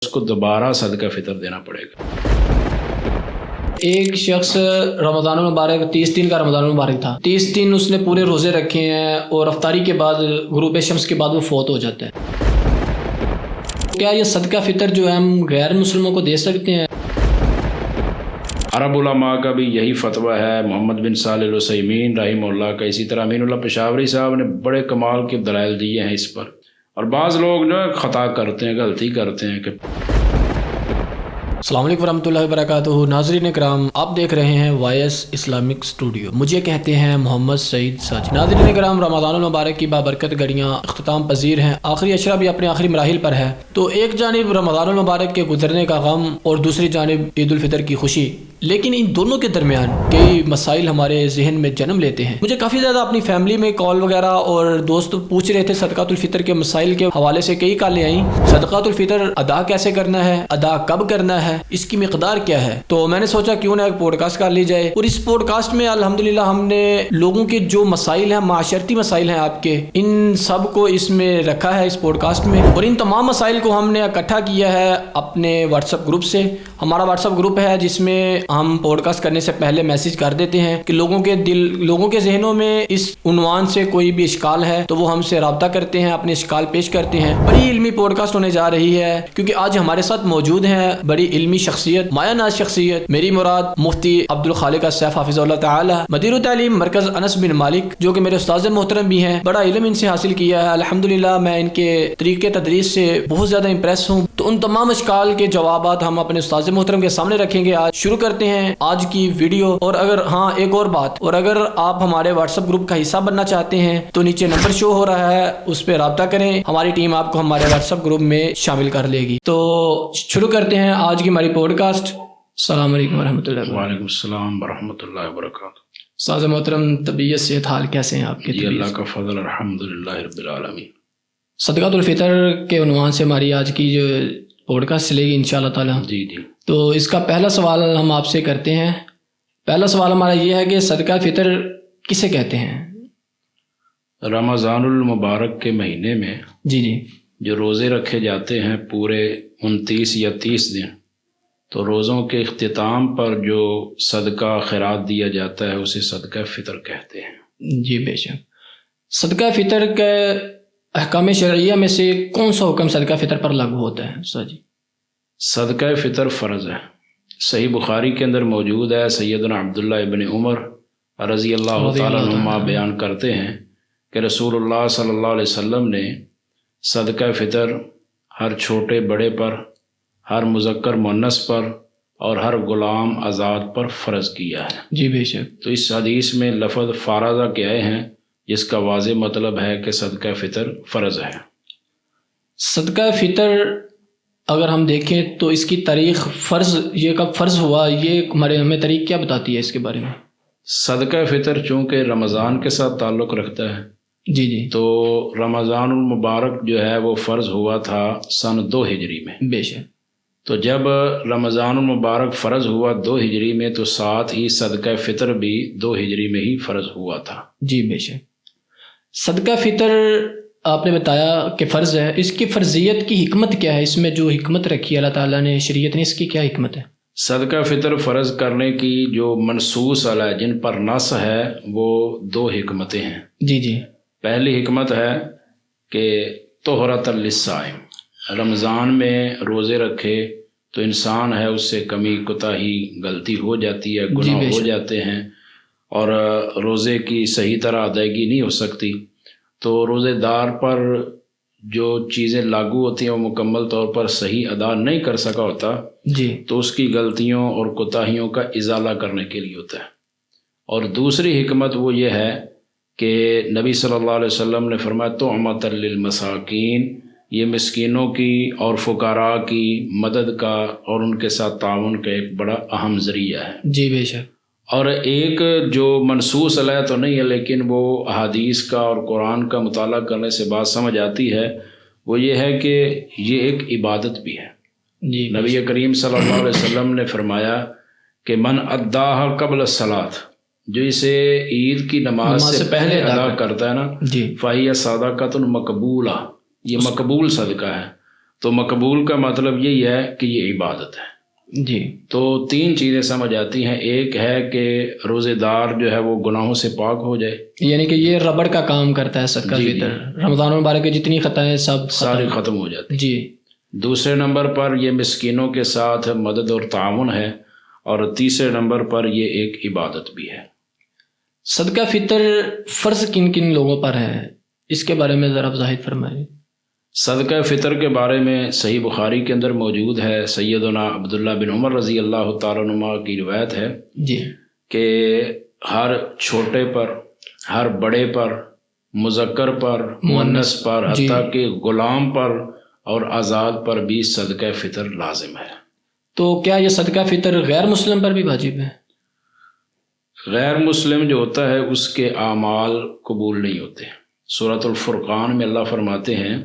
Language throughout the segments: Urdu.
کو دوبارہ صدقہ فطر دینا پڑے گا۔ ایک شخص رمضان المبارک 30 دن کا رمضان المبارک تھا، 30 دن اس نے پورے روزے رکھے ہیں اور افطاری کے بعد غروب شمس کے بعد وہ فوت ہو جاتا ہے، کیا یہ صدقہ فطر جو ہے ہم غیر مسلموں کو دے سکتے ہیں؟ عرب علماء کا بھی یہی فتویٰ ہے، محمد بن صالح العثیمین رحمہ اللہ کا، اسی طرح امین اللہ پشاوری صاحب نے بڑے کمال کے دلائل دیے ہیں اس پر۔ اور بعض لوگ جو ہے خطا کرتے ہیں، غلطی کرتے ہیں کہ السلام علیکم ورحمۃ اللہ وبرکاتہ۔ ناظرین اکرام، آپ دیکھ رہے ہیں وائس اسلامک اسٹوڈیو، مجھے کہتے ہیں محمد سعید ساجد۔ ناظرین اکرام، رمضان المبارک کی بابرکت گھڑیاں اختتام پذیر ہیں، آخری اشرا بھی اپنے آخری مراحل پر ہے، تو ایک جانب رمضان المبارک کے گزرنے کا غم اور دوسری جانب عید الفطر کی خوشی، لیکن ان دونوں کے درمیان کئی مسائل ہمارے ذہن میں جنم لیتے ہیں۔ مجھے کافی زیادہ اپنی فیملی میں کال وغیرہ اور دوست پوچھ رہے تھے صدقۃ الفطر کے مسائل کے حوالے سے، کئی کالیں آئیں، صدقۃ الفطر ادا کیسے کرنا ہے، ادا کب کرنا ہے، اس کی مقدار کیا ہے۔ تو میں نے سوچا کیوں نہ ایک پوڈ کاسٹ کر لی جائے، اور اس پوڈ کاسٹ میں الحمدللہ ہم نے لوگوں کے جو مسائل ہیں، معاشرتی مسائل ہیں آپ کے، ان سب کو اس میں رکھا ہے اس پوڈ کاسٹ میں، اور ان تمام مسائل کو ہم نے اکٹھا کیا ہے اپنے واٹس ایپ گروپ سے۔ ہمارا واٹس ایپ گروپ ہے جس میں ہم پوڈ کاسٹ کرنے سے پہلے میسج کر دیتے ہیں کہ لوگوں کے ذہنوں میں اس عنوان سے کوئی بھی اشکال ہے تو وہ ہم سے رابطہ کرتے ہیں، اپنے اشکال پیش کرتے ہیں۔ بڑی علمی پوڈ کاسٹ ہونے جا رہی ہے، کیونکہ آج ہمارے ساتھ موجود ہیں بڑی علمی شخصیت، مایہ ناز شخصیت، میری مراد مفتی عبد الخالق السیف حافظ اللہ تعالی، مدیر تعلیم مرکز انس بن مالک، جو کہ میرے استاذ محترم بھی ہیں، بڑا علم ان سے حاصل کیا ہے الحمدللہ۔ میں ان کے طریقے تدریس سے بہت زیادہ امپریس ہوں، تو ان تمام اشکال کے جوابات ہم اپنے استاذ محترم کے سامنے رکھیں گے۔ آج شروع کرتے ہیں آج کی ویڈیو، اور ایک اور بات، اور اگر آپ ہمارے واٹس ایپ گروپ کا حصہ بننا چاہتے ہیں تو نیچے نمبر شو ہو رہا ہے، اس پہ رابطہ کریں، ہماری ٹیم آپ کو ہمارے واٹس ایپ گروپ میں شامل کر لے گی۔ تو شروع کرتے ہیں آج کی ہماری پوڈ کاسٹ۔ السلام علیکم ورحمۃ اللہ۔ وعلیکم السلام ورحمۃ اللہ وبرکاتہ۔ استاذ محترم، طبیعت صحت حال کیسے ہیں آپ کے؟ جی اللہ کا فضل، الحمدللہ رب العالمین۔ صدقۃ الفطر کے عنوان سے ہماری آج کی جو پوڈ کاسٹ چلے گی انشاءاللہ تعالی۔ جی جی، تو اس کا پہلا سوال ہم آپ سے کرتے ہیں۔ پہلا سوال ہمارا یہ ہے کہ صدقہ فطر کسے کہتے ہیں؟ رمضان المبارک کے مہینے میں جی جو روزے رکھے جاتے ہیں پورے 29 یا 30 دن، تو روزوں کے اختتام پر جو صدقہ خیرات دیا جاتا ہے اسے صدقہ فطر کہتے ہیں۔ جی بے شک۔ صدقہ فطر کے احکام شرعیہ میں سے کون سا حکم صدقہ فطر پر لاگو ہوتا ہے استاد جی؟ صدقہ فطر فرض ہے، صحیح بخاری کے اندر موجود ہے۔ سیدنا عبداللہ ابن عمر رضی اللہ تعالیٰ عنہما بیان کرتے ہیں کہ رسول اللہ صلی اللہ علیہ وسلم نے صدقہ فطر ہر چھوٹے بڑے پر، ہر مذکر مؤنث پر اور ہر غلام آزاد پر فرض کیا ہے۔ جی بے شک۔ تو اس حدیث میں لفظ فارضہ کے آئے ہیں، جس کا واضح مطلب ہے کہ صدقہ فطر فرض ہے۔ صدقہ فطر اگر ہم دیکھیں تو اس کی تاریخ فرض، یہ کب فرض ہوا، یہ ہمیں تاریخ کیا بتاتی ہے اس کے بارے میں؟ صدقہ فطر چونکہ رمضان کے ساتھ تعلق رکھتا ہے، جی جی، تو رمضان المبارک جو ہے وہ فرض ہوا تھا سن 2 ہجری میں۔ بے شک۔ تو جب رمضان المبارک فرض ہوا 2 ہجری میں، تو ساتھ ہی صدقہ فطر بھی 2 ہجری میں ہی فرض ہوا تھا۔ جی بے شک۔ صدقہ فطر آپ نے بتایا کہ فرض ہے، اس کی فرضیت کی حکمت کیا ہے؟ اس میں جو حکمت رکھی اللہ تعالیٰ نے، شریعت نے، اس کی کیا حکمت ہے؟ صدقہ فطر فرض کرنے کی جو منصوص علیہ، جن پر نص ہے، وہ 2 حکمتیں ہیں۔ جی جی۔ پہلی حکمت ہے کہ طہرۃ للصائم، رمضان میں روزے رکھے تو انسان ہے اس سے کمی کوتاہی غلطی ہو جاتی ہے، گناہ ہو جاتے ہیں، اور روزے کی صحیح طرح ادائیگی نہیں ہو سکتی، تو روزے دار پر جو چیزیں لاگو ہوتی ہیں وہ مکمل طور پر صحیح ادا نہیں کر سکا ہوتا، جی، تو اس کی غلطیوں اور کوتاہیوں کا ازالہ کرنے کے لیے ہوتا ہے۔ اور دوسری حکمت وہ یہ ہے کہ نبی صلی اللہ علیہ وسلم نے فرمایا طعمۃ للمساکین، یہ مسکینوں کی اور فقراء کی مدد کا اور ان کے ساتھ تعاون کا ایک بڑا اہم ذریعہ ہے۔ جی بے شک۔ اور ایک جو منصوص علیہ تو نہیں ہے، لیکن وہ احادیث کا اور قرآن کا مطالعہ کرنے سے بات سمجھ آتی ہے، وہ یہ ہے کہ یہ ایک عبادت بھی ہے۔ جی، نبی کریم صلی اللہ علیہ وسلم نے فرمایا کہ من اداها قبل الصلاۃ، جو اسے عید کی نماز سے پہلے ادا کرتا ہے نا، جی، فہی صدقۃ مقبولہ، یہ مقبول صدقہ ہے۔ تو مقبول کا مطلب یہی ہے کہ یہ عبادت ہے. جی. تو 3 چیزیں سمجھ آتی ہیں. ایک ہے کہ روزے دار جو ہے وہ گناہوں سے پاک ہو جائے، یعنی کہ یہ ربڑ کا کام کرتا ہے صدقہ فطر. رمضان المبارک کی جتنی خطائیں ساری ختم ہو جاتی. جی. دوسرے نمبر پر یہ مسکینوں کے ساتھ مدد اور تعاون ہے، اور تیسرے نمبر پر یہ ایک عبادت بھی ہے. صدقہ فطر فرض کن کن لوگوں پر ہے، اس کے بارے میں ذرا وضاحت فرمائیں. صدقہ فطر کے بارے میں صحیح بخاری کے اندر موجود ہے. سیدنا عبداللہ بن عمر رضی اللہ تعالیٰ عنہ کی روایت ہے جی کہ ہر چھوٹے پر، ہر بڑے پر، مذکر پر، مؤنث پر، حتیٰ کہ غلام پر اور آزاد پر بھی صدقہ فطر لازم ہے. تو کیا یہ صدقہ فطر غیر مسلم پر بھی واجب ہے؟ غیر مسلم جو ہوتا ہے اس کے اعمال قبول نہیں ہوتے. سورۃ الفرقان میں اللہ فرماتے ہیں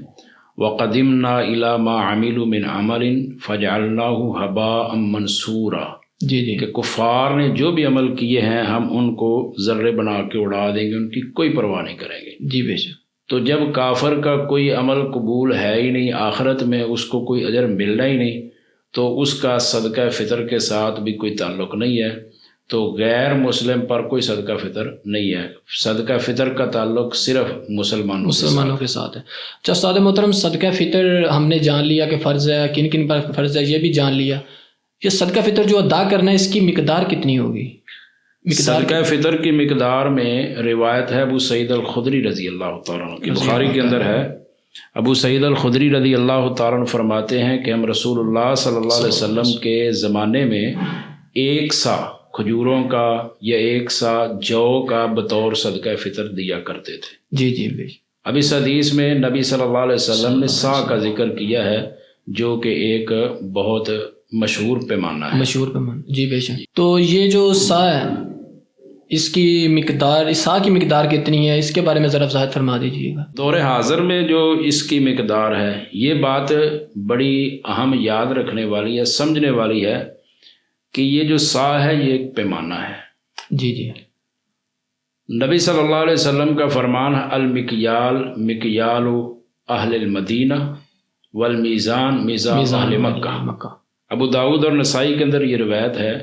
وَقَدِمْنَا إِلَى مَا عَمِلُوا مِنْ عَمَلٍ فَجَعَلْنَاهُ هَبَاءً مَنْثُورًا. جی جی. کہ کفار نے جو بھی عمل کیے ہیں ہم ان کو ذرے بنا کے اڑا دیں گے، ان کی کوئی پرواہ نہیں کریں گے. جی بے شک. تو جب کافر کا کوئی عمل قبول ہے ہی نہیں، آخرت میں اس کو کوئی اجر ملنا ہی نہیں، تو اس کا صدقہ فطر کے ساتھ بھی کوئی تعلق نہیں ہے. تو غیر مسلم پر کوئی صدقہ فطر نہیں ہے. صدقہ فطر کا تعلق صرف مسلمانوں کے ساتھ ہے. اچھا استاد محترم، صدقہ فطر ہم نے جان لیا کہ فرض ہے، کن کن پر فرض ہے یہ بھی جان لیا. یہ صدقہ فطر جو ادا کرنا ہے اس کی مقدار کتنی ہوگی؟ صدقہ فطر کی مقدار میں روایت ہے ابو سعید الخدری رضی اللہ تعالیٰ عنہ کی، بخاری کے اندر ہے. ابو سعید الخدری رضی اللہ تعالیٰ عنہ فرماتے ہیں کہ ہم رسول اللہ صلی اللہ علیہ وسلم کے زمانے میں 1 سا کھجوروں کا یا 1 سا جو کا بطور صدقہ فطر دیا کرتے تھے. جی جی. اب اس حدیث میں نبی صلی اللہ علیہ وسلم نے سا کا ذکر کیا ہے، جو کہ ایک بہت مشہور پیمانہ ہے. مشہور پیمانہ. جی بے شک. تو یہ جو سا ہے اس کی مقدار، سا کی مقدار کتنی ہے، اس کے بارے میں ذرا وضاحت فرما دیجیے گا. دور حاضر میں جو اس کی مقدار ہے، یہ بات بڑی اہم یاد رکھنے والی ہے، سمجھنے والی ہے کہ یہ جو سا ہے یہ ایک پیمانہ ہے. جی جی. نبی صلی اللہ علیہ وسلم کا فرمان ہے المکیال مکیال اہل المدینہ والمیزان میزان اہل مکہ. ابو داؤد اور نسائی کے اندر یہ روایت ہے.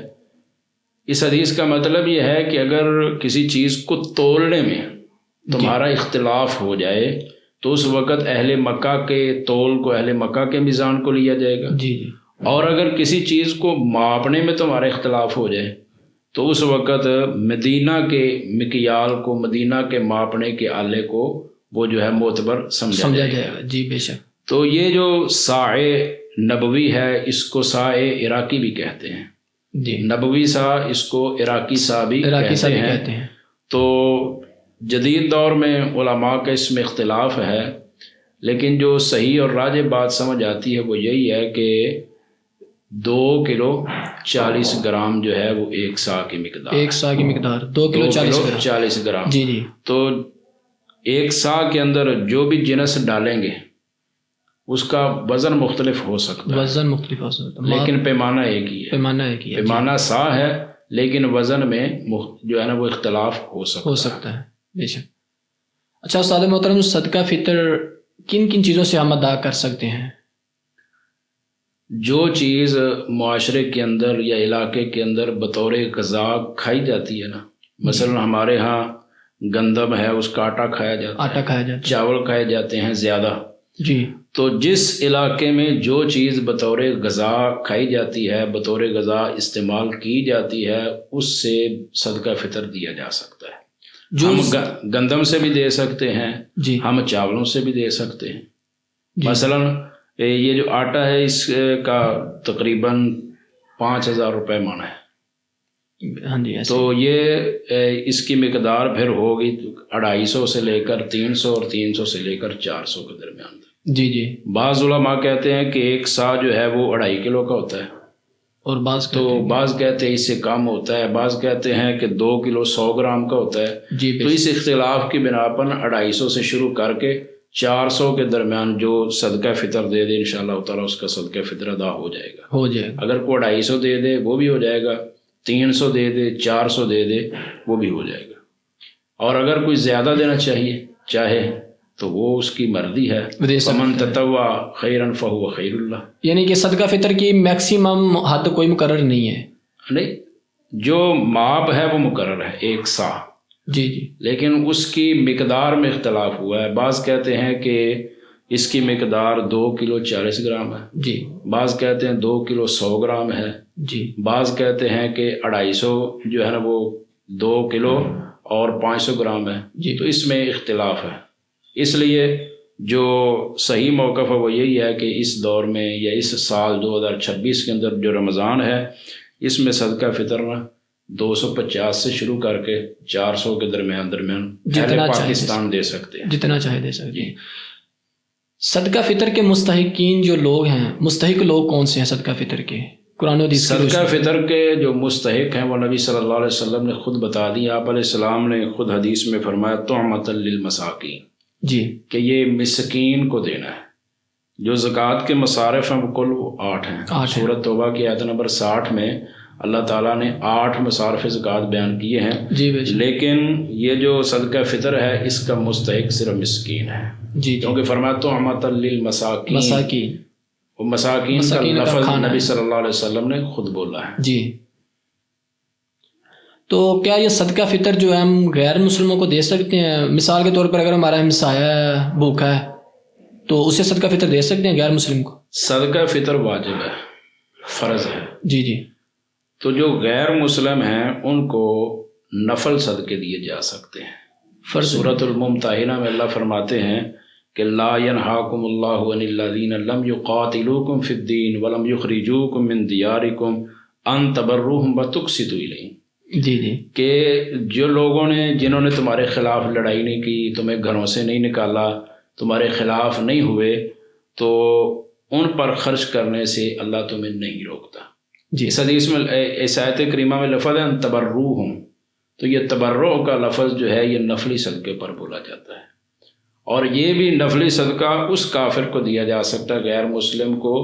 اس حدیث کا مطلب یہ ہے کہ اگر کسی چیز کو تولنے میں تمہارا اختلاف ہو جائے تو اس وقت اہل مکہ کے تول کو، اہل مکہ کے میزان کو لیا جائے گا. جی جی. اور اگر کسی چیز کو ماپنے میں تمہارا اختلاف ہو جائے تو اس وقت مدینہ کے مکیال کو، مدینہ کے ماپنے کے آلے کو وہ جو ہے معتبر سمجھا جائے گا. جی بے شک. تو یہ جو سائے نبوی ہے اس کو سائے عراقی بھی کہتے ہیں. جی. نبوی سا اس کو عراقی سا بھی کہتے ہیں. تو جدید دور میں علماء کا اس میں اختلاف ہے، لیکن جو صحیح اور راجح بات سمجھ آتی ہے وہ یہی ہے کہ 2 کلو 40 گرام جو ہے وہ 1 سا کی مقدار. 1 سا کی مقدار 2 کلو 40 گرام. جی جی. تو 1 سا کے اندر جو بھی جنس ڈالیں گے اس کا وزن مختلف ہو سکتا ہے. وزن مختلف ہو سکتا ہے لیکن پیمانہ ایک ہی ہے. پیمانہ سا ہے لیکن وزن میں جو ہے نا وہ اختلاف ہو سکتا ہے. بے شک. اچھا استاد محترم، صدقہ فطر کن کن چیزوں سے ہم ادا کر سکتے ہیں؟ جو چیز معاشرے کے اندر یا علاقے کے اندر بطور غذا کھائی جاتی ہے نا، مثلا ہمارے ہاں گندم ہے، اس کا آٹا کھایا جاتا ہے، چاول کھائے جاتے ہیں زیادہ. جی. تو جس علاقے میں جو چیز بطور غذا کھائی جاتی ہے، بطور غذا استعمال کی جاتی ہے، اس سے صدقہ فطر دیا جا سکتا ہے. ہم گندم سے بھی دے سکتے ہیں، ہم چاولوں سے بھی دے سکتے ہیں. مثلا یہ جو آٹا ہے اس کا تقریباً 5000 روپے من ہے. ہاں جی. تو یہ اس کی مقدار پھر ہوگی 250 سے لے کر 300 اور 300 سے لے کر 400 کے درمیان. جی جی. بعض علماء کہتے ہیں کہ 1 سا جو ہے وہ 2.5 کلو کا ہوتا ہے، اور بعض کہتے ہیں اس سے کم ہوتا ہے، بعض کہتے ہیں کہ 2 کلو 100 گرام کا ہوتا ہے. جی. تو اس اختلاف کی بنا پر 250 سے شروع کر کے 400 کے درمیان جو صدقہ فطر دے دے انشاءاللہ تعالیٰ اس کا صدقہ فطر ادا ہو جائے گا. اگر کوئی 250 دے دے وہ بھی ہو جائے گا، 300 دے دے، 400 دے دے وہ بھی ہو جائے گا. اور اگر کوئی زیادہ دینا چاہے تو وہ اس کی مرضی ہے. دے سکتا فمن تطوع خیرا فہو خیر اللہ. یعنی کہ صدقہ فطر کی میکسیمم حد کوئی مقرر نہیں ہے. نہیں، جو ماپ ہے وہ مقرر ہے 1 سا. جی جی. لیکن اس کی مقدار میں اختلاف ہوا ہے. بعض کہتے ہیں کہ اس کی مقدار 2 کلو 40 گرام ہے. جی. بعض کہتے ہیں 2 کلو 100 گرام ہے. جی. بعض کہتے ہیں کہ 250 جو ہے نا وہ 2 کلو اور 500 گرام ہے. جی. تو اس میں اختلاف ہے. اس لیے جو صحیح موقف ہے وہ یہی ہے کہ اس دور میں یا اس سال 2026 کے اندر جو رمضان ہے اس میں صدقہ فطر نہ 250 سے شروع کر کے 400 کے درمیان اہل پاکستان دے سکتے ہیں. جتنا چاہے دے سکتے ہیں. صدقہ فطر کے مستحقین جو لوگ ہیں، مستحق لوگ کون سے ہیں صدقہ فطر کے؟ قرآن و حدیث. صدقہ فطر کے جو مستحق ہیں وہ نبی صلی اللہ علیہ وسلم نے خود بتا دی. آپ علیہ السلام نے خود حدیث میں فرمایا طعمۃ للمساکین. جی. کہ یہ مسکین کو دینا ہے. جو زکوٰۃ کے مصارف ہیں وہ کل 8 ہیں. سورۃ توبہ کی آیت نمبر 60 میں اللہ تعالیٰ نے 8 مصارف زکوٰۃ بیان کیے ہیں. جی. لیکن یہ جو صدقہ فطر ہے اس کا مستحق صرف مسکین ہے. جی. کیونکہ فرمایا طعمۃ للمساکین. مساکین، وہ مساکین کا لفظ نبی صلی اللہ علیہ وسلم نے خود بولا ہے. جی. تو کیا یہ صدقہ فطر جو ہے ہم غیر مسلموں کو دے سکتے ہیں؟ مثال کے طور پر اگر ہمارا ہمسایہ ہے، بھوکا ہے، تو اسے صدقہ فطر دے سکتے ہیں غیر مسلم کو؟ صدقہ فطر واجب ہے، فرض ہے. جی جی. تو جو غیر مسلم ہیں ان کو نفل صدقے دیے جا سکتے ہیں. سورۃ الممتحنہ میں اللہ فرماتے ہیں کہ لا ینہاکم اللہ عن الذین لم یقاتلوکم فی الدین ولم یخرجوکم من دیارکم ان تبروہم وتقسطوا الیہم. جی جی. کہ جو لوگوں نے جنہوں نے تمہارے خلاف لڑائی نہیں کی، تمہیں گھروں سے نہیں نکالا، تمہارے خلاف نہیں ہوئے، تو ان پر خرچ کرنے سے اللہ تمہیں نہیں روکتا. جی. اس حدیث میں اس آیت کریمہ میں لفظ ہے ان تبروہم. تو یہ تبرع کا لفظ جو ہے یہ نفلی صدقے پر بولا جاتا ہے. اور یہ بھی نفلی صدقہ اس کافر کو دیا جا سکتا ہے، غیر مسلم کو،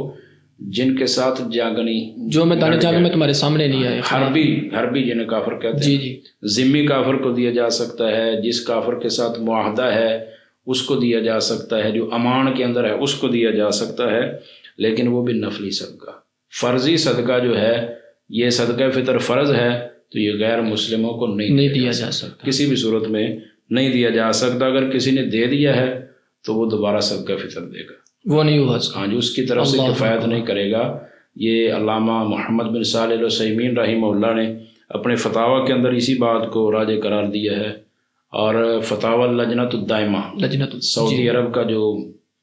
جن کے ساتھ جنگی، جو میدان جنگ میں تمہارے سامنے لیا ہے، حربی جنہیں کافر کہتے ہیں. جی جی. ذمی کافر کو دیا جا سکتا ہے، جس کافر کے ساتھ معاہدہ ہے اس کو دیا جا سکتا ہے، جو امان کے اندر ہے اس کو دیا جا سکتا ہے. لیکن وہ بھی نفلی صدقہ. فرضی صدقہ جو ہے یہ صدقہ فطر فرض ہے تو یہ غیر مسلموں کو نہیں دیا جا سکتا، کسی بھی صورت میں نہیں دیا جا سکتا. اگر کسی نے دے دیا ہے تو وہ دوبارہ صدقہ فطر دے گا، وہ نہیں ہوا. ہاں جی، اس کی طرف سے کفایت نہیں کرے گا. یہ علامہ محمد بن صالح العثیمین رحمہ اللہ نے اپنے فتاویٰ کے اندر اسی بات کو راجع قرار دیا ہے. اور فتاویٰ لجنۃ الدائمہ، سعودی عرب کا جو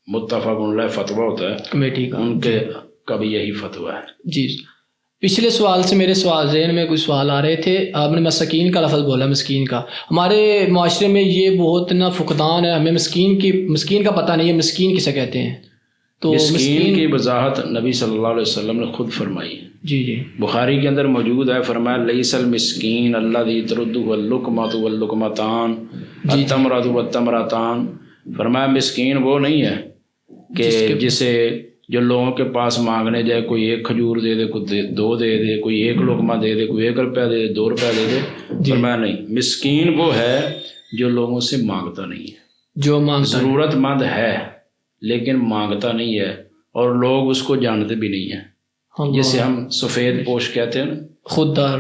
متفق علیہ فتویٰ ہوتا ہے کمیٹی کا، ان کے کا بھی یہی فتویٰ ہے. جی. پچھلے سوال سے میرے ذہن میں کچھ سوال آ رہے تھے. آپ نے مسکین کا لفظ بولا، مسکین کا. ہمارے معاشرے میں یہ بہت نا فقدان ہے، ہمیں مسکین کا پتہ نہیں ہے مسکین کسے کہتے ہیں. تو مسکین کی وضاحت نبی صلی اللہ علیہ وسلم نے خود فرمائی ہے. جی جی. بخاری کے اندر موجود ہے، فرمایا لیس المسکین الذی ترده اللقمۃ واللقمتان التمرۃ والتمرتان. فرمایا مسکین وہ نہیں ہے کہ جسے جو لوگوں کے پاس مانگنے جائے، کوئی 1 کھجور دے دے، کوئی 2 دے دے، کوئی 1 لقمہ دے دے، کوئی 1 روپیہ دے دے، 2 روپیہ دے دے. فرمایا نہیں، مسکین وہ ہے جو لوگوں سے مانگتا نہیں ہے، جو ضرورت مند ہے لیکن مانگتا نہیں ہے، اور لوگ اس کو جانتے بھی نہیں ہیں. جسے ہم سفید پوش کہتے ہیں نا، خوددار.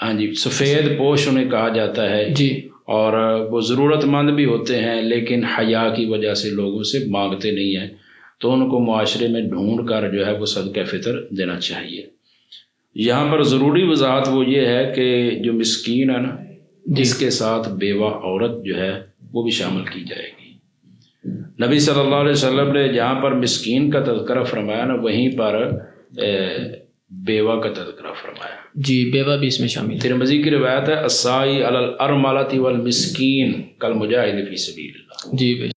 ہاں جی، سفید پوش انہیں کہا جاتا ہے. جی. اور وہ ضرورت مند بھی ہوتے ہیں لیکن حیا کی وجہ سے لوگوں سے مانگتے نہیں ہیں. تو ان کو معاشرے میں ڈھونڈ کر جو ہے وہ صدقہ فطر دینا چاہیے. یہاں پر ضروری وضاحت وہ یہ ہے کہ جو مسکین ہے نا، اس کے ساتھ بیوہ عورت جو ہے وہ بھی شامل کی جائے گی. نبی صلی اللہ علیہ وسلم نے جہاں پر مسکین کا تذکرہ فرمایا نا، وہیں پر بیوہ کا تذکرہ فرمایا. جی، بیوہ بھی اس میں شامل ہے. ترمذی کی روایت ہے السائی علی الارملۃ والمسکین کالمجاہد فی سبیل اللہ. جی بھائی.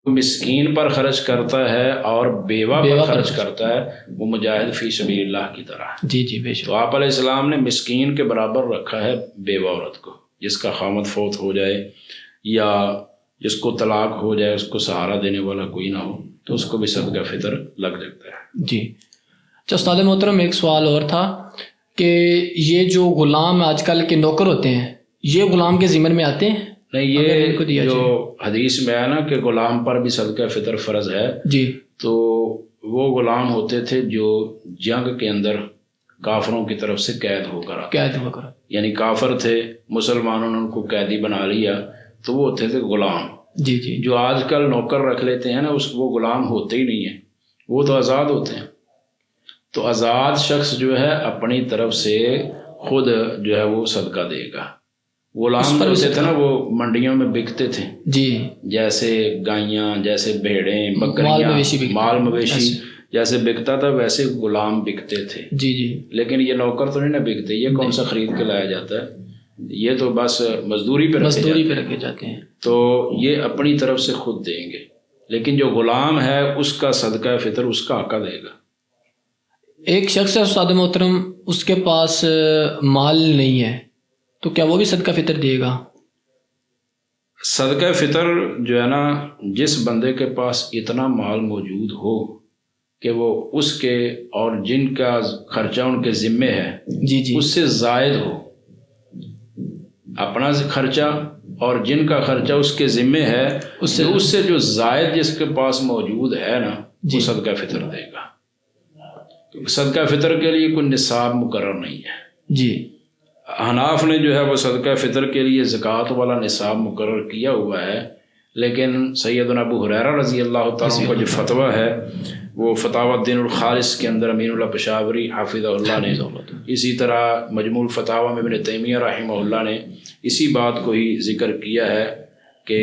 مسکین پر خرچ کرتا ہے اور بیوہ پر خرچ کرتا ہے، وہ مجاہد فی سبیل اللہ کی طرح. جی جی بے شک. تو آپ علیہ السلام نے مسکین کے برابر رکھا ہے بیوہ عورت کو، جس کا خامد فوت ہو جائے یا جس کو طلاق ہو جائے، اس کو سہارا دینے والا کوئی نہ ہو، تو اس کو بھی صدقہ فطر لگ جاتا ہے. جی. اچھا استاد محترم، ایک سوال اور تھا کہ یہ جو غلام آج کل کے نوکر ہوتے ہیں، یہ غلام کے ضمن میں آتے ہیں؟ نہیں، اگر ان کو دیا یہ جو جائے؟ حدیث میں ہے نا کہ غلام پر بھی صدقہ فطر فرض ہے، جی تو وہ غلام ہوتے تھے جو جنگ کے اندر کافروں کی طرف سے قید ہو کر آتے، قید ہوا کرا. یعنی کافر تھے، مسلمانوں نے ان کو قیدی بنا لیا تو وہ ہوتے تھے غلام. جی جی جو آج کل نوکر رکھ لیتے ہیں نا، وہ غلام ہوتے ہی نہیں ہیں، وہ تو آزاد ہوتے ہیں. تو آزاد شخص جو ہے اپنی طرف سے خود جو ہے وہ صدقہ دے گا. غلام جو ہوتے تھے نا وہ منڈیوں میں بکتے تھے، جی، جیسے گائیاں، جیسے بھیڑیں، مال بکریاں، مویشی بکتے، مال مویشی جیسے بکتا تھا ویسے غلام بکتے تھے. جی جی. لیکن یہ نوکر تو نہیں نا بکتے، یہ کون سا خرید کے لایا جاتا ہے، یہ تو بس مزدوری پہ رکھے جاتے ہیں. تو یہ اپنی طرف سے خود دیں گے. لیکن جو غلام ہے اس کا صدقہ فطر اس کا آقا دے گا. ایک شخص ہے استاد محترم، اس کے پاس مال نہیں ہے، تو کیا وہ بھی صدقہ فطر دے گا؟ صدقہ فطر جو ہے نا، جس بندے کے پاس اتنا مال موجود ہو کہ وہ اس کے اور جن کا خرچہ ان کے ذمے ہے جی جی اس سے زائد ہو، اپنا خرچہ اور جن کا خرچہ اس کے ذمے ہے اس سے جو زائد جس کے پاس موجود ہے نا، وہ صدقہ فطر دے گا. صدقہ فطر کے لیے کوئی نصاب مقرر نہیں ہے. جی، حناف نے جو ہے وہ صدقہ فطر کے لیے زکوٰۃ والا نصاب مقرر کیا ہوا ہے، لیکن سیدنا ابو ہریرہ رضی اللہ تعالیٰ عنہ کا جو فتویٰ ہے وہ فتاوی الدین الخالص کے اندر امین اللہ پشاوری حافظہ اللہ نے، اسی طرح مجموع الفتاوی میں ابن تیمیہ رحمہ اللہ نے اسی بات کو ہی ذکر کیا ہے کہ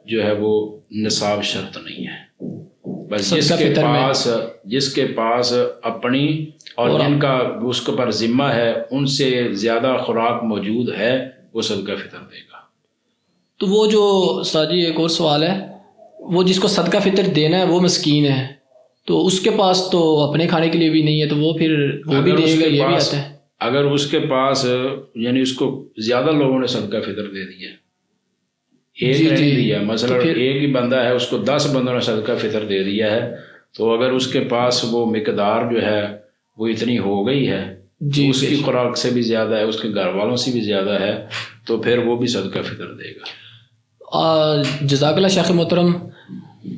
جو ہے وہ نصاب شرط نہیں ہے، بس جس کے پاس اپنی اور جن کا اس کے پر ذمہ ہے ان سے زیادہ خوراک موجود ہے وہ صدقہ فطر دے گا. تو وہ جو ساجی ایک اور سوال ہے، وہ جس کو صدقہ فطر دینا ہے وہ مسکین ہے، تو اس کے پاس تو اپنے کھانے کے لیے بھی نہیں ہے، تو وہ پھر وہ بھی دے گا؟ یہ بھی آتا ہے اگر اس کے پاس یعنی اس کو زیادہ لوگوں نے صدقہ فطر دے دیا، ایک نے نہیں دیا، مثلا ایک ہی بندہ ہے اس کو 10 بندوں نے صدقہ فطر دے دیا ہے، تو اگر اس کے پاس وہ مقدار جو ہے وہ اتنی ہو گئی ہے، اس کی خوراک سے بھی زیادہ ہے، اس کے گھر والوں سے بھی زیادہ ہے، تو پھر وہ بھی صدقہ فطر دے گا. جزاک اللہ شیخ محترم،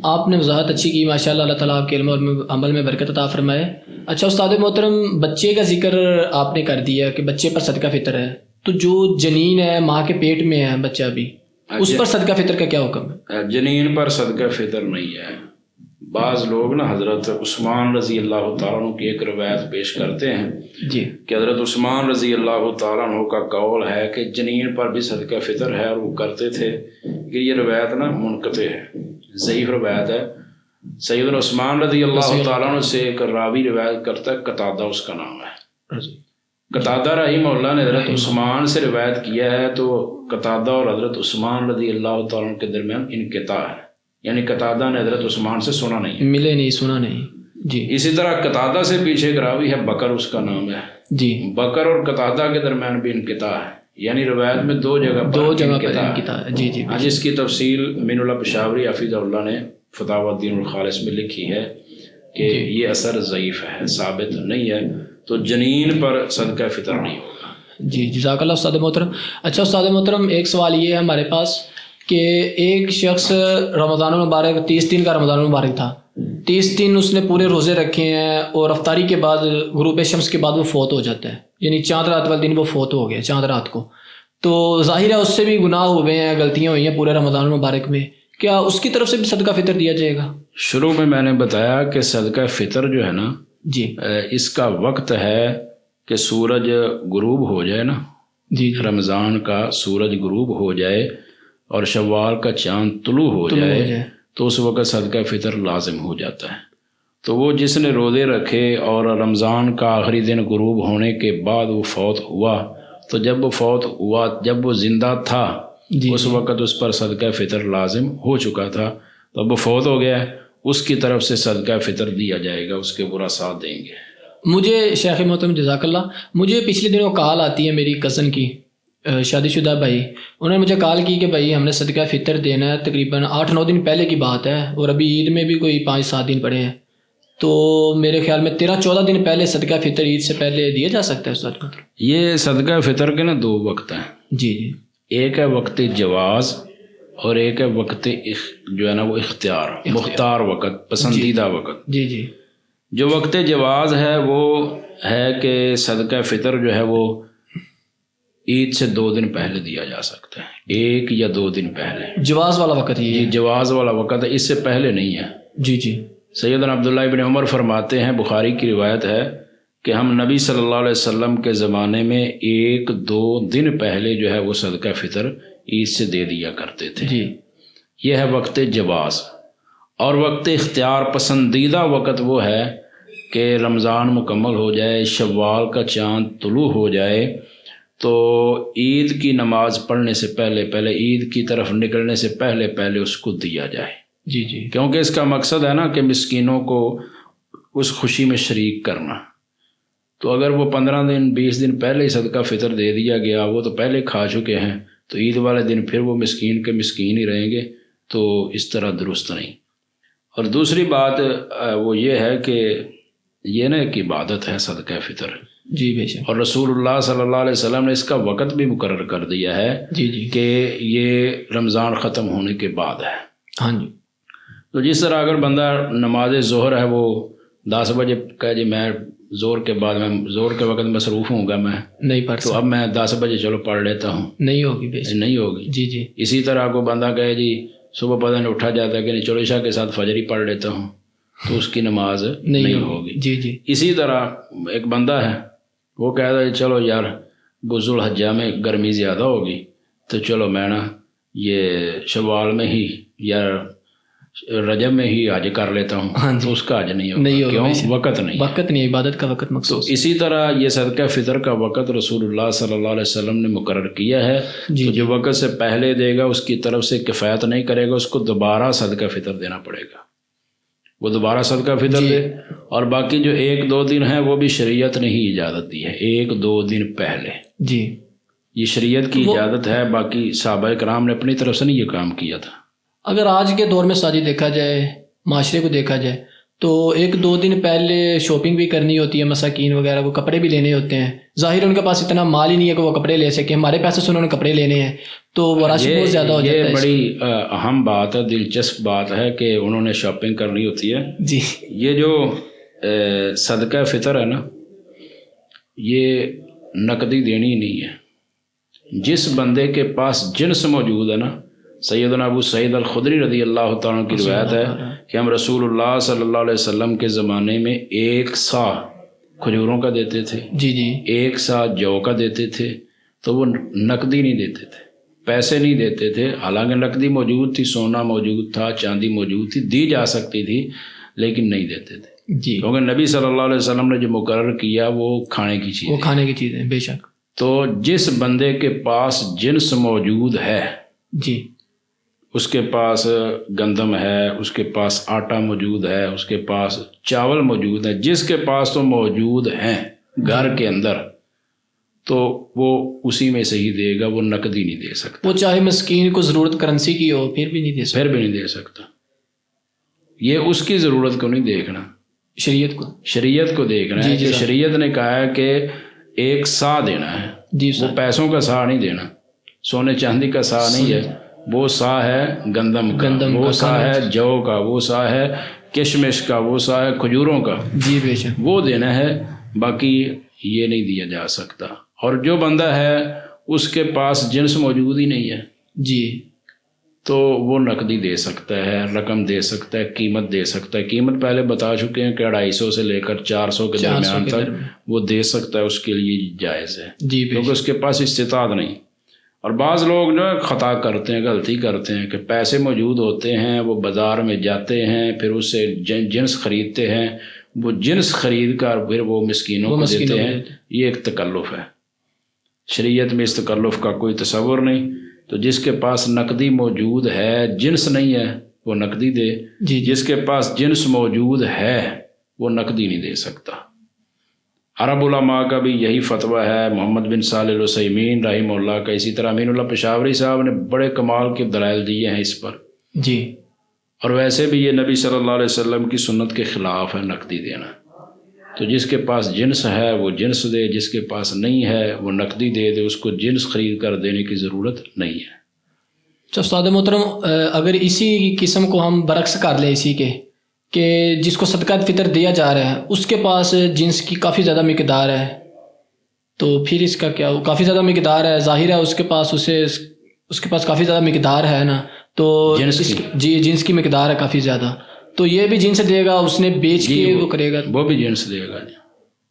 آپ نے وضاحت اچھی کی، ماشاء اللہ. اللہ تعالیٰ آپ کے علم اور عمل میں برکت عطا فرمائے. اچھا استاد محترم، بچے کا ذکر آپ نے کر دیا کہ بچے پر صدقہ فطر ہے، تو جو جنین ہے، ماں کے پیٹ میں ہے بچہ بھی، اس پر صدقہ فطر کا کیا حکم ہے؟ جنین پر صدقہ فطر نہیں ہے. بعض لوگ نا حضرت عثمان رضی اللہ تعالیٰ عنہ کی ایک روایت پیش کرتے ہیں جی کہ حضرت عثمان رضی اللہ تعالیٰ عنہ کا قول ہے کہ جنین پر بھی صدقہ فطر ہے، اور وہ کرتے تھے. کہ یہ روایت نا منقطع ہے، ضعیف روایت ہے. سیدنا عثمان رضی اللہ تعالیٰ عنہ سے ایک راوی روایت کرتا ہے، قتادہ اس کا نام ہے. قتادہ رحمہ اللہ نے حضرت عثمان سے روایت کیا ہے، تو قتادہ اور حضرت عثمان رضی اللہ تعالیٰ عنہ کے درمیان انقطاع ہے، یعنی قتادہ نے حضرت عثمان سے سنا نہیں، ملے نہیں، سنا نہیں. جی، اسی طرح قتادہ سے پیچھے ایک راوی ہے بکر اس کا نام ہے. جی، بکر اور قتادہ کے درمیان بھی انقطاع ہے، یعنی روایت میں دو جگہ پر انقطاع ہے. جی جی، جس کی تفصیل امین اللہ پشاوری حفظہ اللہ نے فتاوی الدین الخالص میں لکھی ہے کہ یہ اثر ضعیف ہے، ثابت نہیں ہے، تو جنین پر صدقہ فطر نہیں ہوگا. جی، جزاک اللہ استاد محترم. اچھا استاد محترم، ایک سوال یہ ہے ہمارے پاس کہ ایک شخص رمضان المبارک 30 دن کا رمضان المبارک تھا، 30 دن اس نے پورے روزے رکھے ہیں، اور افطاری کے بعد غروب شمس کے بعد وہ فوت ہو جاتا ہے، یعنی چاند رات والے دن وہ فوت ہو گیا، چاند رات کو. تو ظاہر ہے اس سے بھی گناہ ہوئے ہیں، غلطیاں ہوئی ہیں پورے رمضان المبارک میں، کیا اس کی طرف سے بھی صدقہ فطر دیا جائے گا؟ شروع میں نے بتایا کہ صدقہ فطر جو ہے نا، جی، اس کا وقت ہے کہ سورج غروب ہو جائے نا، جی، رمضان کا سورج غروب ہو جائے اور شوال کا چاند طلوع ہو جائے تو اس وقت صدقہ فطر لازم ہو جاتا ہے. تو وہ جس نے روزے رکھے اور رمضان کا آخری دن غروب ہونے کے بعد وہ فوت ہوا، تو جب وہ فوت ہوا، جب وہ زندہ تھا، اس وقت اس پر صدقہ فطر لازم ہو چکا تھا. تو اب وہ فوت ہو گیا، اس کی طرف سے صدقہ فطر دیا جائے گا، اس کے برا ساتھ دیں گے. مجھے شیخ محترم جزاک اللہ، مجھے پچھلے دنوں کال آتی ہے میری کزن کی، شادی شدہ بھائی، انہوں نے مجھے کال کی کہ بھائی ہم نے صدقہ فطر دینا ہے، تقریباً 8-9 دن پہلے کی بات ہے، اور ابھی عید میں بھی کوئی 5-7 دن پڑے ہیں، تو میرے خیال میں 13-14 دن پہلے صدقہ فطر عید سے پہلے دیا جا سکتا ہے استاد؟ یہ صدقہ فطر کے نا 2 وقت ہیں. جی جی. ایک ہے وقت جواز اور ایک ہے وقت جو ہے نا وہ اختیار، مختار وقت، پسندیدہ وقت۔ جی جی۔ جو وقت جواز ہے وہ ہے کہ صدقہ فطر جو ہے وہ عید سے 2 دن پہلے دیا جا سکتا ہے، 1 یا 2 دن پہلے۔ جواز والا وقت یہ جی جواز والا وقت ہے، اس سے پہلے نہیں ہے۔ جی جی۔ سیدنا عبداللہ ابن عمر فرماتے ہیں، بخاری کی روایت ہے کہ ہم نبی صلی اللہ علیہ وسلم کے زمانے میں 1-2 دن پہلے جو ہے وہ صدقہ فطر عید سے دے دیا کرتے تھے۔ جی، یہ ہے وقت جواز۔ اور وقت اختیار، پسندیدہ وقت وہ ہے کہ رمضان مکمل ہو جائے، شوال کا چاند طلوع ہو جائے تو عید کی نماز پڑھنے سے پہلے عید کی طرف نکلنے سے پہلے اس کو دیا جائے۔ جی جی۔ کیونکہ اس کا مقصد ہے نا کہ مسکینوں کو اس خوشی میں شریک کرنا۔ تو اگر وہ 15 دن 20 دن پہلے ہی صدقہ فطر دے دیا گیا، وہ تو پہلے کھا چکے ہیں، تو عید والے دن پھر وہ مسکین کے مسکین ہی رہیں گے، تو اس طرح درست نہیں۔ اور دوسری بات وہ یہ ہے کہ یہ نا ایک عبادت ہے صدقہ فطر۔ جی بے شک۔ اور رسول اللہ صلی اللہ علیہ وسلم نے اس کا وقت بھی مقرر کر دیا ہے جی جی کہ یہ رمضان ختم ہونے کے بعد ہے۔ ہاں جی۔ تو جس طرح اگر بندہ نماز ظہر ہے وہ 10 بجے کہے جی میں زور کے بعد میں زور کے وقت مصروف ہوں گا، میں نہیں پڑھ تو اب میں 10 بجے چلو پڑھ لیتا ہوں، نہیں ہوگی بے شک، نہیں ہوگی۔ جی جی۔ اسی طرح کو بندہ کہے جی صبح پتہ نہیں اٹھا جاتا ہے کہ نہیں چلو عشاء کے ساتھ فجر ہی پڑھ لیتا ہوں، تو اس کی نماز نہیں ہوگی۔ جی جی۔ اسی طرح ایک بندہ ہے وہ کہتا ہے چلو یار ذوالحجہ میں گرمی زیادہ ہوگی تو چلو میں نا یہ شوال میں ہی یا رجب میں ہی حج کر لیتا ہوں، تو اس کا حج نہیں ہوگا، کیوں؟ وقت نہیں، وقت نہیں، عبادت کا وقت مخصوص۔ تو اسی طرح یہ صدقہ فطر کا وقت رسول اللہ صلی اللہ علیہ وسلم نے مقرر کیا ہے۔ تو جو وقت سے پہلے دے گا اس کی طرف سے کفایت نہیں کرے گا، اس کو دوبارہ صدقہ فطر دینا پڑے گا، وہ دوبارہ صدقہ فطر دے۔ اور باقی جو 1-2 دن ہیں وہ بھی شریعت نے ہی اجازت دی ہے، 1-2 دن پہلے۔ جی، یہ شریعت کی اجازت ہے، باقی صحابہ کرام نے اپنی طرف سے نہیں یہ کام کیا تھا۔ اگر آج کے دور میں ساجد دیکھا جائے، معاشرے کو دیکھا جائے تو 1-2 دن پہلے شاپنگ بھی کرنی ہوتی ہے، مساکین وغیرہ کو کپڑے بھی لینے ہوتے ہیں۔ ظاہر ان کے پاس اتنا مال ہی نہیں ہے کہ وہ کپڑے لے سکے، ہمارے پیسے سے انہوں نے کپڑے لینے ہیں تو وہ رش بہت زیادہ ہو جاتا ہے۔ یہ بڑی اہم بات ہے، دلچسپ بات ہے کہ انہوں نے شاپنگ کرنی ہوتی ہے۔ جی، یہ جو صدقہ فطر ہے نا یہ نقدی دینی نہیں ہے۔ جس بندے کے پاس جنس موجود ہے نا، سیدنا ابو سعید الخدری رضی اللہ تعالیٰ عنہ کی روایت ہے کہ ہم رسول اللہ صلی اللہ علیہ وسلم کے زمانے میں 1 سا کھجوروں کا دیتے تھے، جی جی، 1 سا جو کا دیتے تھے، تو وہ نقدی نہیں دیتے تھے، پیسے نہیں دیتے تھے۔ حالانکہ نقدی موجود تھی، سونا موجود تھا، چاندی موجود تھی، دی جا سکتی تھی، لیکن نہیں دیتے تھے جی، کیونکہ نبی صلی اللہ علیہ وسلم نے جو مقرر کیا وہ کھانے کی چیز، وہ کھانے کی چیزیں بے شک۔ تو جس بندے کے پاس جنس موجود ہے، جی، اس کے پاس گندم ہے، اس کے پاس آٹا موجود ہے، اس کے پاس چاول موجود ہے، جس کے پاس تو موجود ہیں گھر کے اندر، تو وہ اسی میں سے ہی دے گا، وہ نقدی نہیں دے سکتا۔ وہ چاہے مسکین کو ضرورت کرنسی کی ہو پھر بھی نہیں دے سکتا، پھر بھی نہیں دے سکتا۔ یہ اس کی ضرورت کو نہیں دیکھنا، شریعت کو دیکھنا ہے کہ شریعت نے کہا ہے کہ 1 سا دینا ہے، وہ پیسوں کا سا نہیں دینا، سونے چاندی کا سا نہیں ہے، وہ سا ہے گندم کا، وہ سا ہے جو کا، وہ سا ہے کشمش کا، وہ سا ہے کھجوروں کا، جی بے شک، وہ دینا ہے، باقی یہ نہیں دیا جا سکتا۔ اور جو بندہ ہے اس کے پاس جنس موجود ہی نہیں ہے جی، تو وہ نقدی دے سکتا ہے، رقم دے سکتا ہے، قیمت دے سکتا ہے۔ قیمت پہلے بتا چکے ہیں کہ 250 سے لے کر 400 کے درمیان تک وہ دے سکتا ہے، اس کے لیے جائز ہے، کیونکہ اس کے پاس استطاعت نہیں۔ اور بعض لوگ جو خطا کرتے ہیں، غلطی کرتے ہیں کہ پیسے موجود ہوتے ہیں، وہ بازار میں جاتے ہیں، پھر اس سے جنس خریدتے ہیں، وہ جنس خرید کر پھر وہ مسکینوں کو دیتے ہیں۔ یہ ایک تکلف ہے، شریعت میں اس تکلف کا کوئی تصور نہیں۔ تو جس کے پاس نقدی موجود ہے، جنس نہیں ہے، وہ نقدی دے، جس کے پاس جنس موجود ہے وہ نقدی نہیں دے سکتا۔ عرب علماء کا بھی یہی فتویٰ ہے، محمد بن صالح العثیمین رحمہ اللہ کا، اسی طرح امین اللہ پشاوری صاحب نے بڑے کمال کے دلائل دیے ہیں اس پر۔ جی، اور ویسے بھی یہ نبی صلی اللہ علیہ وسلم کی سنت کے خلاف ہے نقدی دینا۔ تو جس کے پاس جنس ہے وہ جنس دے، جس کے پاس نہیں ہے وہ نقدی دے دے، اس کو جنس خرید کر دینے کی ضرورت نہیں ہے۔ تو استاد محترم اگر اسی قسم کو ہم برعکس کر لیں اسی کے کہ جس کو صدقہ فطر دیا جا رہا ہے اس کے پاس جنس کی کافی زیادہ مقدار ہے، تو پھر اس کا کیا؟ وہ کافی زیادہ مقدار ہے، ظاہر ہے اس کے پاس کافی زیادہ مقدار ہے نا، تو جی جنس کی مقدار ہے کافی زیادہ، تو یہ بھی جنس دے گا، اس نے بیچ کے وہ کرے گا، وہ بھی جنس دے گا،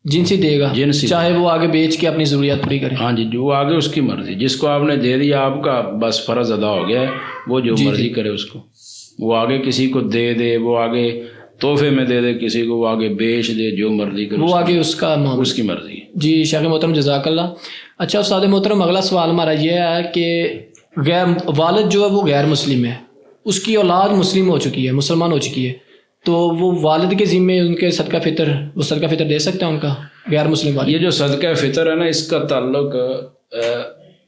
جنس ہی دے گا، چاہے وہ آگے بیچ کے اپنی ضروریات پوری کرے۔ ہاں جی، جو آگے اس کی مرضی، جس کو آپ نے دے دیا آپ کا بس فرض ادا ہو گیا ہے، وہ جو مرضی کرے اس کو، وہ آگے کسی کو دے دے، وہ آگے تحفے میں دے دے کسی کو، وہ آگے بیچ دے، جو مرضی کرے وہ آگے اس کا معاملہ، اس کی مرضی۔ جی شیخ محترم جزاک اللہ۔ اچھا استاد محترم اگلا سوال ہمارا یہ ہے کہ والد جو ہے وہ غیر مسلم ہے، اس کی اولاد مسلم ہو چکی ہے، مسلمان ہو چکی ہے، تو وہ والد کے ذمے ان کے صدقہ فطر دے سکتے ہیں ان کا غیر مسلم والد؟ یہ جو صدقہ فطر ہے نا، اس کا تعلق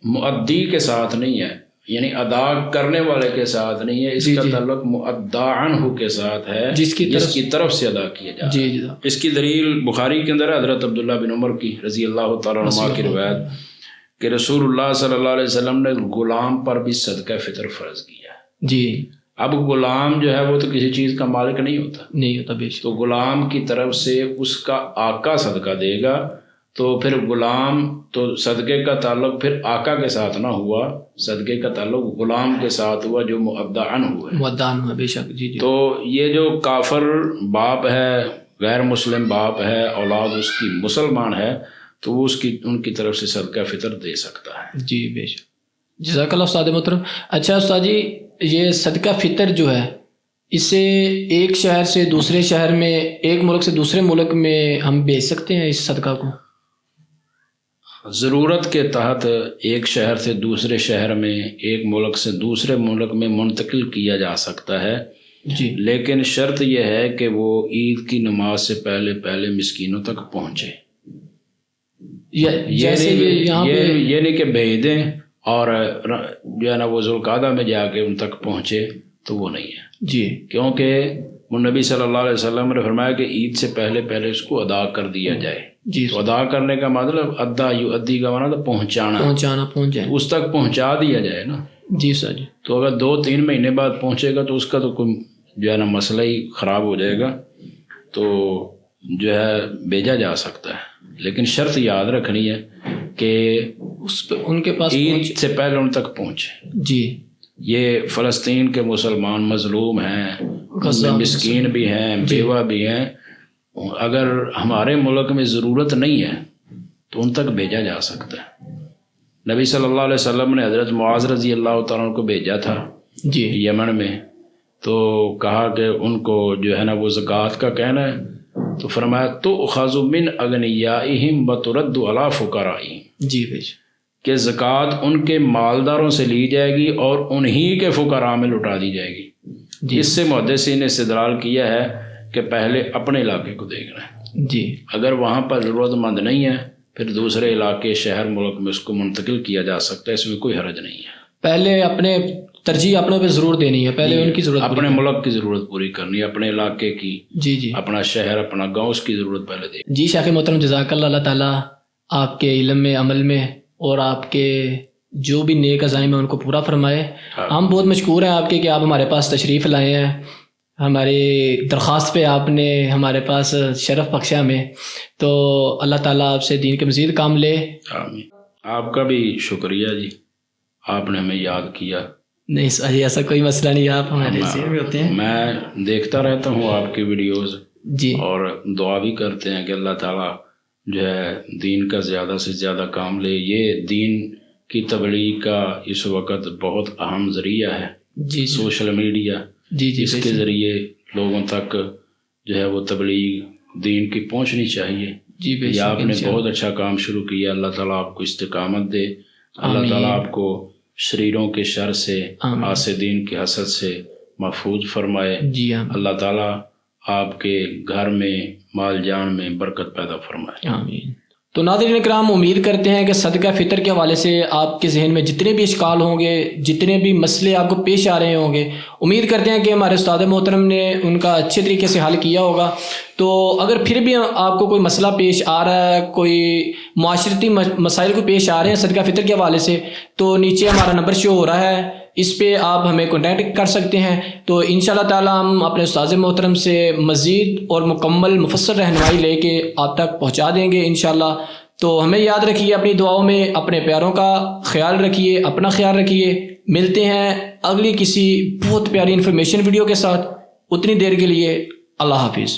مؤدی کے ساتھ نہیں ہے، یعنی ادا کرنے والے کے ساتھ نہیں ہے، اس کا تعلق مؤدی عنہ کے ساتھ ہے، جس کی طرف سے ادا کیا جائے۔ جی اس کی دلیل بخاری کے اندر ہے، حضرت عبداللہ بن عمر کی رضی اللہ تعالیٰ عنہ کی روایت کہ رسول اللہ صلی اللہ علیہ وسلم نے غلام پر بھی صدقہ فطر فرض کیا۔ جی اب غلام جو ہے وہ تو کسی چیز کا مالک نہیں ہوتا بے شک، تو غلام کی طرف سے اس کا آقا صدقہ دے گا، تو پھر غلام تو صدقے کا تعلق پھر آقا کے ساتھ نہ ہوا، صدقے کا تعلق غلام کے ساتھ ہوا جو مؤدی عنہ ہوا۔ بے شک جی۔ تو یہ جو کافر باپ ہے، غیر مسلم باپ ہے، اولاد اس کی مسلمان ہے، تو وہ ان کی طرف سے صدقہ فطر دے سکتا ہے۔ جی بے شک، جزاک اللہ استاد محترم۔ اچھا استاد جی، یہ صدقہ فطر جو ہے اسے ایک شہر سے دوسرے شہر میں، ایک ملک سے دوسرے ملک میں ہم بھیج سکتے ہیں اس صدقہ کو؟ ضرورت کے تحت ایک شہر سے دوسرے شہر میں، ایک ملک سے دوسرے ملک میں منتقل کیا جا سکتا ہے جی، لیکن شرط یہ ہے کہ وہ عید کی نماز سے پہلے مسکینوں تک پہنچے۔ یہ نہیں کہ بھیج دیں اور جو ہے نا وہ ذوالقعدہ میں جا کے ان تک پہنچے، تو وہ نہیں ہے جی، کیونکہ وہ نبی صلی اللہ علیہ وسلم نے فرمایا کہ عید سے پہلے اس کو ادا کر دیا جائے۔ جی، تو ادا کرنے کا مطلب ادا یؤدی کا مطلب پہنچ جائے، اس تک پہنچا دیا جائے نا۔ جی سر جی۔ تو اگر 2-3 مہینے بعد پہنچے گا تو اس کا تو کوئی جو ہے نا مسئلہ ہی خراب ہو جائے گا، تو جو ہے بھیجا جا سکتا ہے، لیکن شرط یاد رکھنی ہے کہ اس پہ ان کے پاس عید سے پہلے ان تک پہنچے۔ جی، یہ فلسطین کے مسلمان مظلوم ہیں، مسکین بھی ہیں، بیوہ بھی ہیں، اگر ہمارے ملک میں ضرورت نہیں ہے تو ان تک بھیجا جا سکتا ہے۔ نبی صلی اللہ علیہ وسلم نے حضرت معاذ رضی اللہ تعالیٰ عنہ کو بھیجا تھا جی یمن میں، تو کہا کہ ان کو جو ہے نا وہ زکوٰۃ کا کہنا ہے، تو فرمایا تؤخذ من اغنیائہم وترد علی فقرائہم، جی بے شک، کہ زکوٰۃ ان کے مالداروں سے لی جائے گی اور انہی کے فقراء میں لٹا دی جائے گی۔ اس سے محدثین نے استدلال کیا ہے کہ پہلے اپنے علاقے کو دیکھنا ہے، جی، اگر وہاں پر ضرورت مند نہیں ہے پھر دوسرے علاقے شہر ملک میں اس کو منتقل کیا جا سکتا ہے، اس میں کوئی حرج نہیں ہے۔ پہلے اپنے ترجیح اپنوں پہ ضرور دینی ہے، پہلے ان کی ضرورت اپنے ملک کی ضرورت پوری کرنی ہے، اپنے علاقے کی، جی، اپنا شہر، اپنا گاؤں، اس کی ضرورت پہلے دے۔ جی شیخ محترم جزاک اللہ، اللہ تعالیٰ آپ کے علم میں، عمل میں اور آپ کے جو بھی نیک عزائم ہیں ان کو پورا فرمائے۔ ہم بہت مشکور ہیں آپ کے کہ آپ ہمارے پاس تشریف لائے ہیں، ہماری درخواست پہ آپ نے ہمارے پاس شرف بخشا ہمیں، تو اللہ تعالیٰ آپ سے دین کے مزید کام لے۔ آمین۔ آپ کا بھی شکریہ جی، آپ نے ہمیں یاد کیا۔ نہیں صحیح، ایسا کوئی مسئلہ نہیں، آپ ہمارے سے بھی ہوتے ہیں۔ میں دیکھتا رہتا ہوں آپ کی ویڈیوز جی، اور دعا بھی کرتے ہیں کہ اللہ تعالیٰ جو ہے دین کا زیادہ سے زیادہ کام لے۔ یہ دین کی تبلیغ کا اس وقت بہت اہم ذریعہ ہے، جی، سوشل میڈیا، جی، اس کے ذریعے لوگوں تک جو ہے وہ تبلیغ دین کی پہنچنی چاہیے۔ جی بے یہ شک، آپ نے بہت اچھا کام شروع کیا، اللہ تعالیٰ آپ کو استقامت دے، اللہ تعالیٰ آپ کو شریروں کے شر سے، حاسدین کی حسد سے محفوظ فرمائے۔ جی اللہ تعالیٰ آپ کے گھر میں، مال جان میں برکت پیدا فرمائے۔ آمین۔ تو ناظرین اکرام، امید کرتے ہیں کہ صدقہ فطر کے حوالے سے آپ کے ذہن میں جتنے بھی اشکال ہوں گے، جتنے بھی مسئلے آپ کو پیش آ رہے ہوں گے، امید کرتے ہیں کہ ہمارے استاد محترم نے ان کا اچھے طریقے سے حل کیا ہوگا۔ تو اگر پھر بھی آپ کو کوئی مسئلہ پیش آ رہا ہے، کوئی معاشرتی مسائل کو پیش آ رہے ہیں صدقہ فطر کے حوالے سے، تو نیچے ہمارا نمبر شو ہو رہا ہے، اس پہ آپ ہمیں کانٹیکٹ کر سکتے ہیں۔ تو انشاءاللہ تعالی ہم اپنے استاد محترم سے مزید اور مکمل مفصل رہنمائی لے کے آپ تک پہنچا دیں گے انشاءاللہ۔ تو ہمیں یاد رکھیے اپنی دعاؤں میں، اپنے پیاروں کا خیال رکھیے، اپنا خیال رکھیے۔ ملتے ہیں اگلی کسی بہت پیاری انفارمیشن ویڈیو کے ساتھ، اتنی دیر کے لیے اللہ حافظ۔